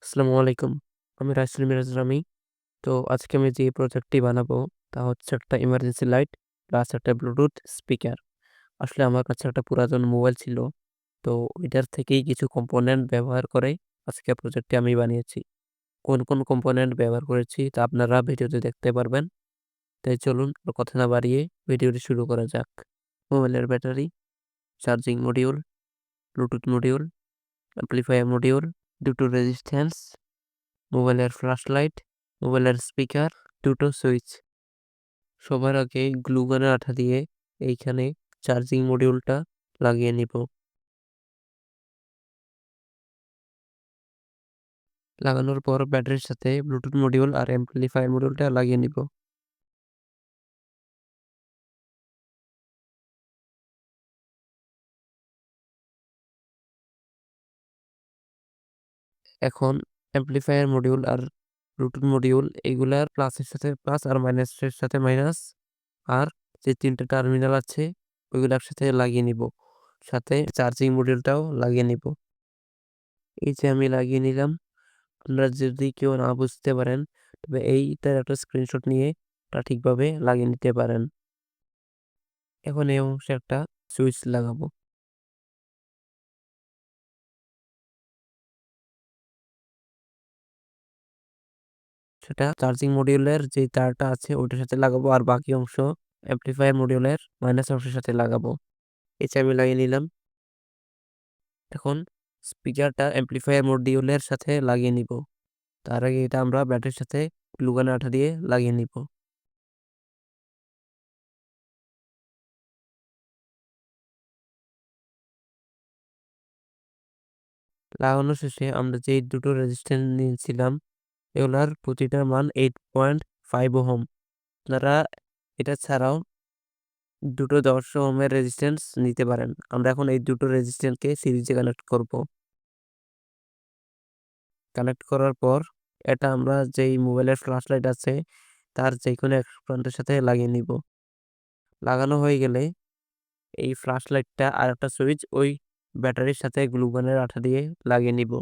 আসসালামু আলাইকুম। আমি রাইসুল মিরাজ রামি। তো আজকে আমি যে প্রজেক্টটি বানাবো তা হচ্ছে একটা ইমার্জেন্সি লাইট প্লাস একটা ব্লুটুথ স্পিকার। আসলে আমার কাছে একটা পুরাতন মোবাইল ছিল। তো ওইটার থেকেই কিছু কম্পোনেন্ট ব্যবহার করে আজকে প্রজেক্টটি আমি বানিয়েছি। কোন কম্পোনেন্ট ব্যবহার করেছি তা আপনারা ভিডিওতে দেখতে পারবেন। তাই চলুন আর কথা না বাড়িয়ে ভিডিওটি শুরু করা যাক। মোবাইলের battery, charging module, Bluetooth module, amplifier module, দুটো রেজিস্ট্যান্স, মোবাইলের ফ্ল্যাশ লাইট, মোবাইলের স্পিকার, দুটো সুইচ। সবার আগে গ্লু গানের আঠা দিয়ে এইখানে চার্জিং মডিউলটা লাগিয়ে নিব। লাগানোর পর ব্যাটারির সাথে ব্লুটুথ মডিউল আর অ্যামপ্লিফায়ার মডিউলটা লাগিয়ে নিব। এখন অ্যামপ্লিফায়ার মডিউল আর ব্লুটুথ মডিউল এগুলার প্লাসের সাথে প্লাস আর মাইনাসের সাথে মাইনাস আর যে ৩ টা টার্মিনাল আছে ওইগুলো একসাথে লাগিয়ে নিব। সাথে চার্জিং মডিউলটাও লাগিয়ে নিব। এই যে আমি লাগিয়ে নিলাম। আপনারা যদি কেউ না বুঝতে পারেন তবে এইটার একটা স্ক্রিনশট নিয়ে তা ঠিকভাবে লাগিয়ে নিতে পারেন। এখন এই অংশে একটা সুইচ লাগাবো। সেটা চার্জিং মডিউলের যে তারটা আছে ওইটার সাথে লাগাবো আর বাকি অংশ অ্যামপ্লিফায়ার মডিউলের মাইনাস অংশের সাথে লাগাবো। এই যে আমি লাগিয়ে নিলাম। এখন স্পিকারটা অ্যামপ্লিফায়ার মডিউলের সাথে লাগিয়ে নিব। তার আগে এটা আমরা ব্যাটারির সাথে গ্লু গানের আঠা দিয়ে লাগিয়ে নিব। লাগানো শেষে আমরা যে দুটো রেজিস্ট্যান্স নিয়েছিলাম এগুলার প্রতিটার মান 8.5 ওহম। আপনারা এটা ছাড়াও দুটো 10 ওহমের রেজিস্ট্যান্স নিতে পারেন। আমরা এখন এই দুটো রেজিস্ট্যান্সকে সিরিজে কানেক্ট করব। কানেক্ট করার পর এটা আমরা যেই মোবাইলের ফ্ল্যাশ লাইট আছে তার যেকোনো এক প্রান্তের সাথে লাগিয়ে নিব। লাগানো হয়ে গেলে এই ফ্ল্যাশ লাইটটা আর একটা সুইচ ওই ব্যাটারির সাথে গ্লু গানের আঠা দিয়ে লাগিয়ে নিব।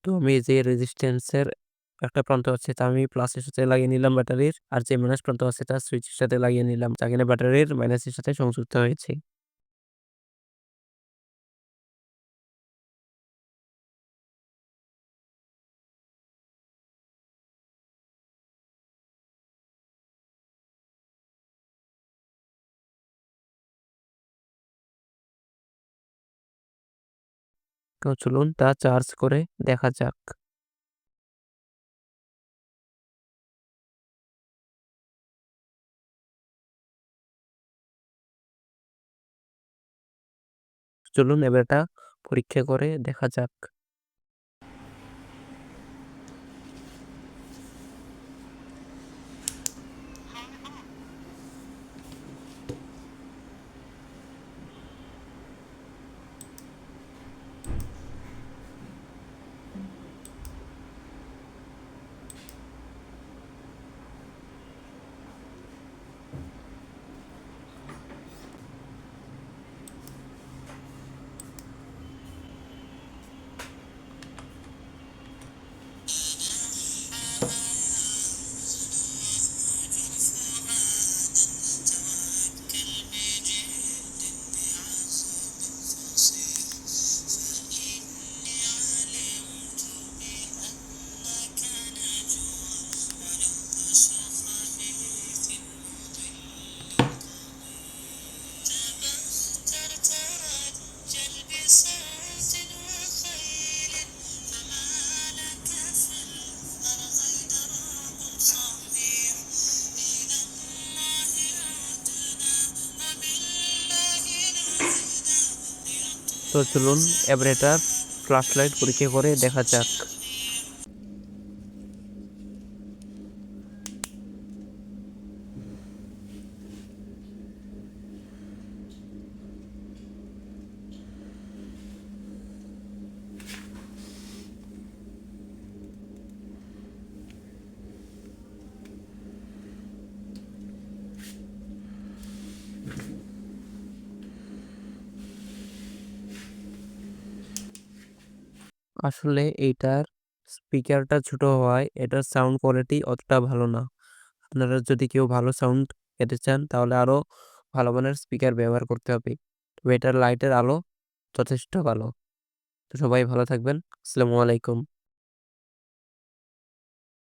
তো আমি যে রেজিস্ট্যান্সের একটা প্রান্ত আছে তা আমি প্লাসের সাথে লাগিয়ে নিলাম ব্যাটারির আর যে মাইনাস প্রান্ত আছে তা সুইচের সাথে লাগিয়ে নিলাম যা কিনা ব্যাটারির মাইনাসের সাথে সংযুক্ত হয়েছে। তো চলুন তা চার্জ করে দেখা যাক। চলুন এবার এটা পরীক্ষা করে দেখা যাক। তো চলুন এবার এটার ফ্ল্যাশ লাইট পরীক্ষা করে দেখা যাক। আসলে এইটার স্পিকারটা ছোট হওয়ায় এটার সাউন্ড কোয়ালিটি অতটা ভালো না। আপনারা যদি কেউ ভালো সাউন্ড পেতে চান তাহলে আরো ভালো মানের স্পিকার ব্যবহার করতে হবে। তবে এটার লাইটের আলো যথেষ্ট ভালো। তো সবাই ভালো থাকবেন। আসসালামু আলাইকুম।